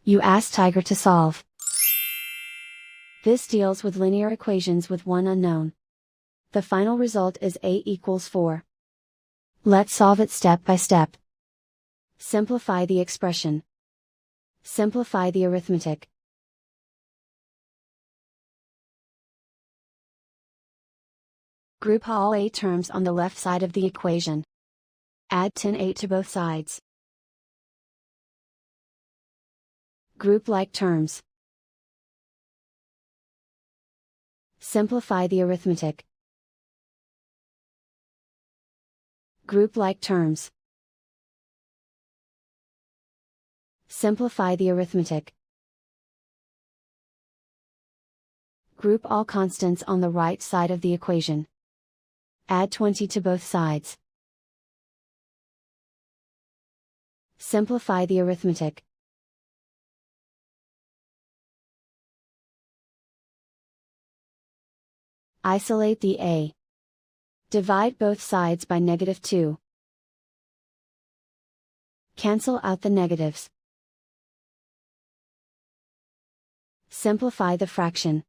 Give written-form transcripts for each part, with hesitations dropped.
You ask Tiger to solve. This deals with linear equations with one unknown. The final result is a equals 4. Let's solve it step by step. Simplify the expression. Simplify the arithmetic. Group all a terms on the left side of the equation. Add 10a to both sides. Group like terms. Simplify the arithmetic. Group like terms. Simplify the arithmetic. Group all constants on the right side of the equation. Add 20 to both sides. Simplify the arithmetic. Isolate the a. Divide both sides by -2. Cancel out the negatives. Simplify the fraction.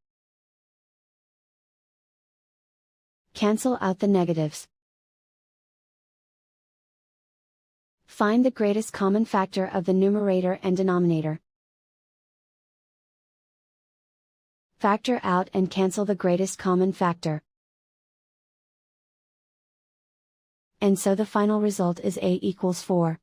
Cancel out the negatives. Find the greatest common factor of the numerator and denominator. Factor out and cancel the greatest common factor. And so the final result is a equals 4.